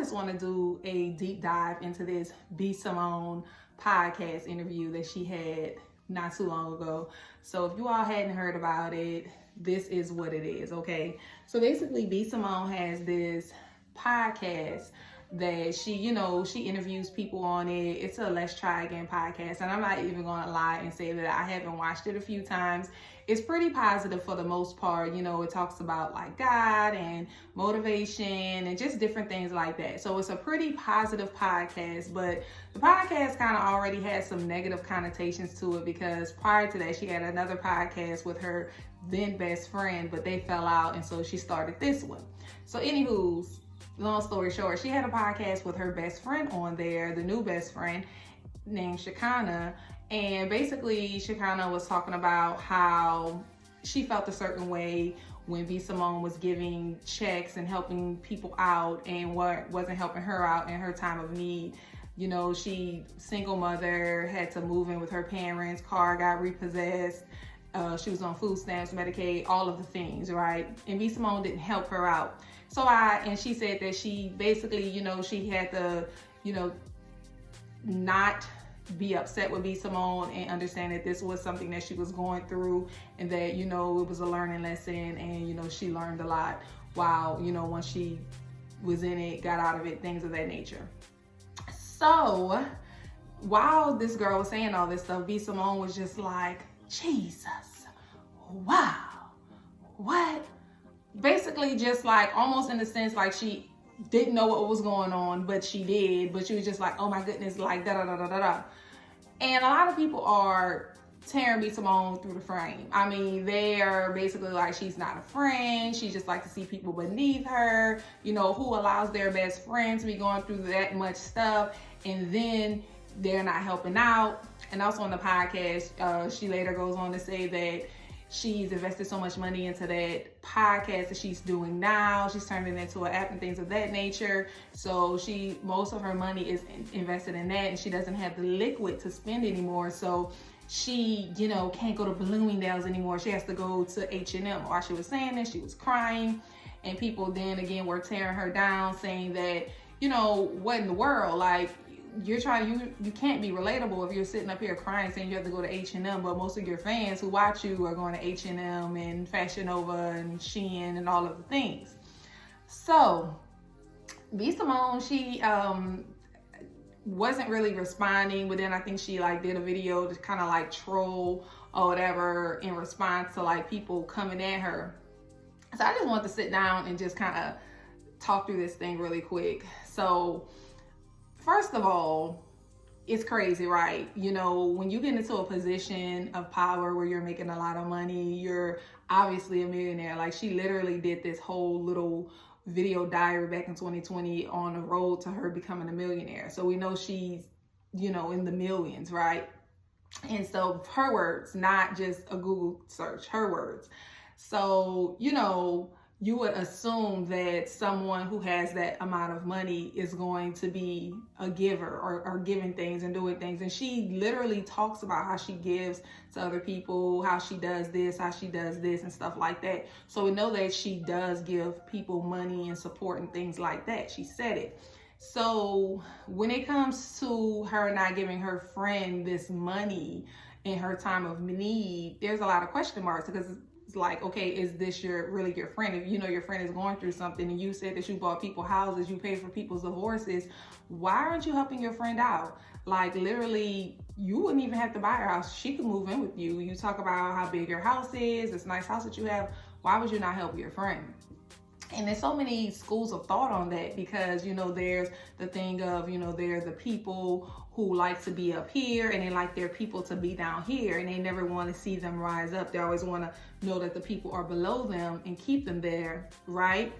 just want to do a deep dive into this B. Simone podcast interview that she had not too long ago. So if you all hadn't heard about it, this is what it is, okay? So basically, B. Simone has this podcast that she interviews people on it. It's a Let's Try Again podcast, and I'm not even gonna lie and say that I haven't watched it a few times. It's pretty positive for the most part. It talks about like God and motivation and just different things like that. So it's a pretty positive podcast, but the podcast kind of already had some negative connotations to it, because prior to that she had another podcast with her then best friend, but they fell out, and so she started this one. So anywho's, long story short, she had a podcast with her best friend on there, the new best friend named Shakana. And basically, Shakana was talking about how she felt a certain way when B. Simone was giving checks and helping people out, and what wasn't helping her out in her time of need. She, single mother, had to move in with her parents, car got repossessed, she was on food stamps, Medicaid, all of the things, right? And B. Simone didn't help her out. And she said that she basically, she had to, not be upset with B. Simone and understand that this was something that she was going through, and that, it was a learning lesson, and, she learned a lot while, once she was in it, got out of it, things of that nature. So while this girl was saying all this stuff, B. Simone was just like, Jesus, wow, what? Basically just like almost in the sense like she didn't know what was going on, but she did. But she was just like, oh my goodness, like da da da da da da. And a lot of people are tearing B. Simone through the frame. I mean, they are basically like, she's not a friend. She just like to see people beneath her. Who allows their best friend to be going through that much stuff, and then they're not helping out. And also on the podcast, she later goes on to say that she's invested so much money into that podcast that she's doing now. She's turned it into an app and things of that nature. So most of her money is invested in that, and she doesn't have the liquid to spend anymore. So she, can't go to Bloomingdale's anymore. She has to go to H&M. While she was saying this, she was crying, and people then again were tearing her down, saying that, what in the world? Like, you can't be relatable if you're sitting up here crying saying you have to go to H&M, but most of your fans who watch you are going to H&M and Fashion Nova and Shein and all of the things. So B. Simone, she wasn't really responding, but then I think she did a video to kind of troll or whatever in response to people coming at her. So I just wanted to sit down and just kind of talk through this thing really quick. So first of all, it's crazy, right? When you get into a position of power where you're making a lot of money, you're obviously a millionaire. Like, she literally did this whole little video diary back in 2020 on the road to her becoming a millionaire. So we know she's, in the millions, right? And so her words, not just a Google search, her words. So, you would assume that someone who has that amount of money is going to be a giver or giving things and doing things. And she literally talks about how she gives to other people, how she does this, and stuff like that. So we know that she does give people money and support and things like that. She said it. So when it comes to her not giving her friend this money in her time of need, there's a lot of question marks, because it's like, okay, is this really your friend? If your friend is going through something, and you said that you bought people houses, you paid for people's divorces, why aren't you helping your friend out? Like, literally, you wouldn't even have to buy her house. She could move in with you. You talk about how big your house is, this nice house that you have. Why would you not help your friend? And there's so many schools of thought on that, because, there's the thing of, there are the people who like to be up here, and they like their people to be down here, and they never want to see them rise up. They always want to know that the people are below them and keep them there, right?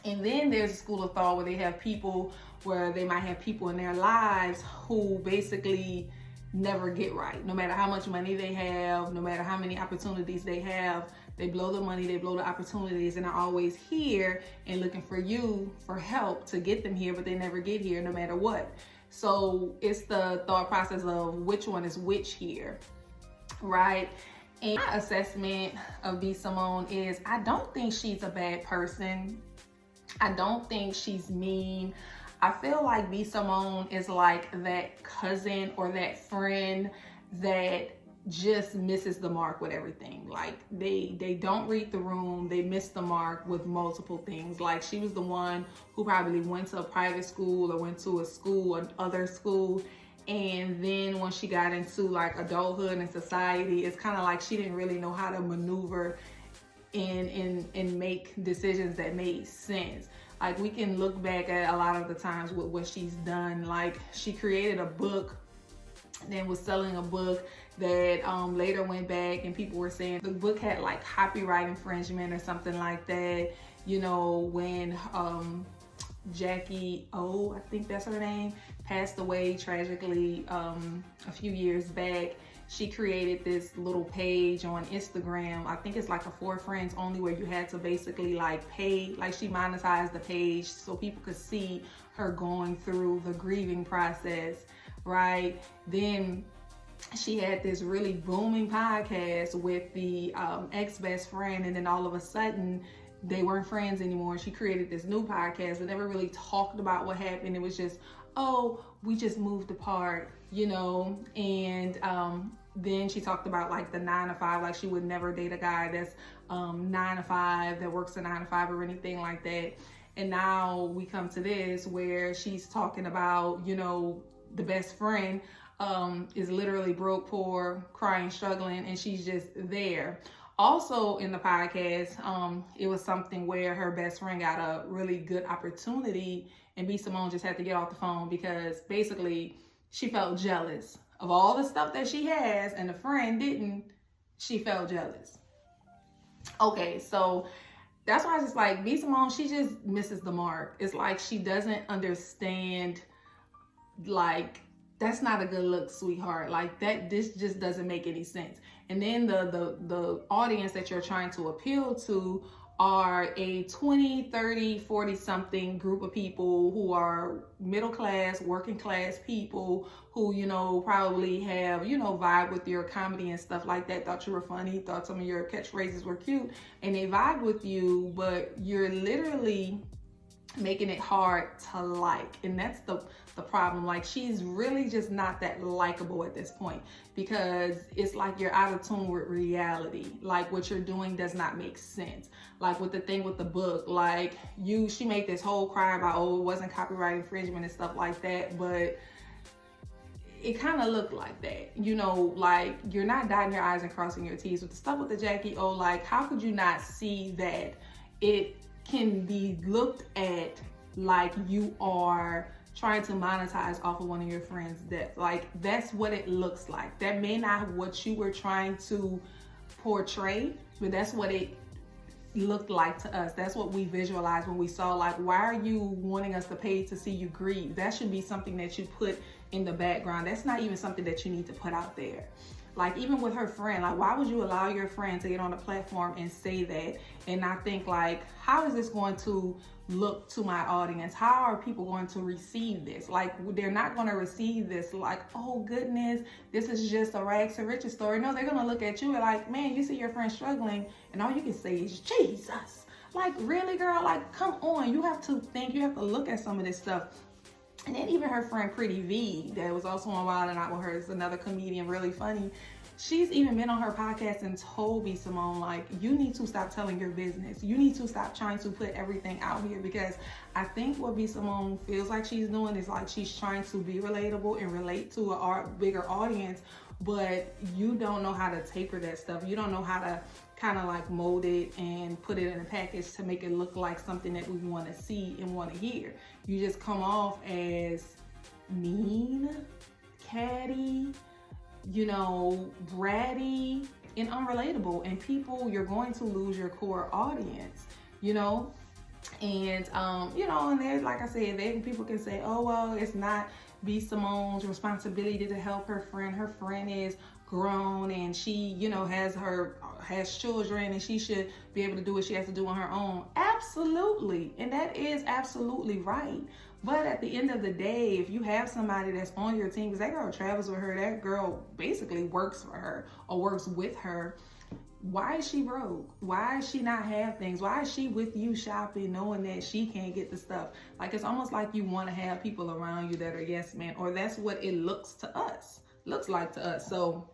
And then there's a school of thought where they have people, where they might have people in their lives who basically never get right. No matter how much money they have, no matter how many opportunities they have, they blow the money, they blow the opportunities, and are always here and looking for you for help to get them here, but they never get here no matter what. So it's the thought process of which one is which here, right? And my assessment of B. Simone is, I don't think she's a bad person. I don't think she's mean. I feel like B Simone is like that cousin or that friend that just misses the mark with everything. Like they don't read the room, they miss the mark with multiple things. Like she was the one who probably went to a private school or went to a school or other school, and then when she got into like adulthood and society, it's kind of like she didn't really know how to maneuver and make decisions that made sense. Like we can look back at a lot of the times with what she's done. Like she created a book, then was selling a book that later went back and people were saying the book had like copyright infringement or something like that. You know, when Jackie O, I think that's her name, passed away tragically a few years back, she created this little page on Instagram. I think it's like a for friends only, where you had to basically like pay, like she monetized the page so people could see her going through the grieving process, right? Then she had this really booming podcast with the ex-best friend, and then all of a sudden they weren't friends anymore. She created this new podcast but never really talked about what happened. It was just, oh, we just moved apart, you know. And then she talked about like the 9 to 5, like she would never date a guy that's 9 to 5, that works a 9 to 5 or anything like that. And now we come to this where she's talking about, you know, the best friend is literally broke, poor, crying, struggling, and she's just there. Also in the podcast, it was something where her best friend got a really good opportunity and B Simone just had to get off the phone because basically she felt jealous of all the stuff that she has and the friend didn't. She felt jealous. Okay, so that's why I just like B Simone, she just misses the mark. It's like she doesn't understand, like, that's not a good look, sweetheart. Like this just doesn't make any sense. And then the audience that you're trying to appeal to are a 20, 30, 40 something group of people who are middle class, working class people who, you know, probably have, you know, vibe with your comedy and stuff like that, thought you were funny, thought some of your catchphrases were cute, and they vibe with you, but you're literally making it hard to like. And that's the problem. Like she's really just not that likable at this point because it's like you're out of tune with reality. Like what you're doing does not make sense. Like with the thing with the book, like she made this whole cry about, oh, it wasn't copyright infringement and stuff like that, but it kind of looked like that, you know. Like you're not dotting your I's and crossing your T's with the stuff with the Jackie O. Like how could you not see that it can be looked at like you are trying to monetize off of one of your friends' death? Like that's what it looks like. That may not what you were trying to portray, but that's what it looked like to us. That's what we visualized when we saw, like, why are you wanting us to pay to see you grieve? That should be something that you put in the background. That's not even something that you need to put out there. Like even with her friend, like why would you allow your friend to get on the platform and say that and not think like, how is this going to look to my audience? How are people going to receive this? Like they're not going to receive this like, oh goodness, this is just a rags to riches story. No, they're going to look at you and like, man, you see your friend struggling and all you can say is Jesus. Like really, girl, like come on. You have to think, you have to look at some of this stuff. And then even her friend Pretty V, that was also on Wild and Out with her, is another comedian, really funny. She's even been on her podcast and told B Simone, like, you need to stop telling your business. You need to stop trying to put everything out here, because I think what B Simone feels like she's doing is like she's trying to be relatable and relate to a bigger audience, but you don't know how to taper that stuff. You don't know how to kind of like mold it and put it in a package to make it look like something that we want to see and want to hear. You just come off as mean, catty, you know, bratty, and unrelatable. And people, you're going to lose your core audience, you know? And, you know, and there's, like I said, people can say, oh, well, it's not B Simone's responsibility to help her friend. Her friend is grown and she, you know, has children and she should be able to do what she has to do on her own. Absolutely. And that is absolutely right. But at the end of the day, if you have somebody that's on your team, because that girl travels with her, that girl basically works for her or works with her, Why is she broke? Why is she not have things? Why is she with you shopping knowing that she can't get the stuff? Like, it's almost like you want to have people around you that are yes men, or that's what it looks like to us. So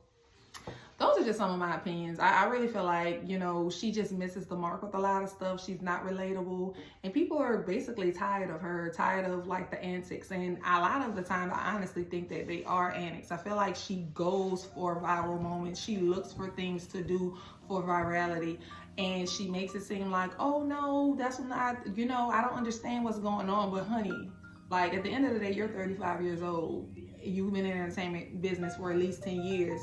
those are just some of my opinions. I really feel like, you know, she just misses the mark with a lot of stuff. She's not relatable. And people are basically tired of her, tired of like the antics. And a lot of the time, I honestly think that they are antics. I feel like she goes for viral moments. She looks for things to do for virality. And she makes it seem like, oh no, that's not, you know, I don't understand what's going on. But honey, like at the end of the day, you're 35 years old. You've been in the entertainment business for at least 10 years.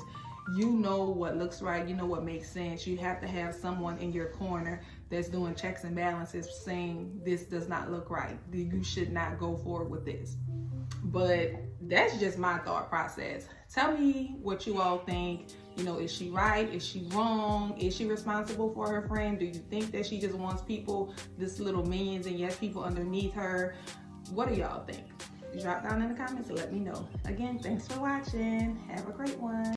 You know what looks right, you know what makes sense. You have to have someone in your corner that's doing checks and balances saying this does not look right. You should not go forward with this. But that's just my thought process. Tell me what you all think. You know, is she right? Is she wrong? Is she responsible for her friend? Do you think that she just wants people, this little minions and yes, people underneath her? What do y'all think? Drop down in the comments and let me know. Again, thanks for watching. Have a great one.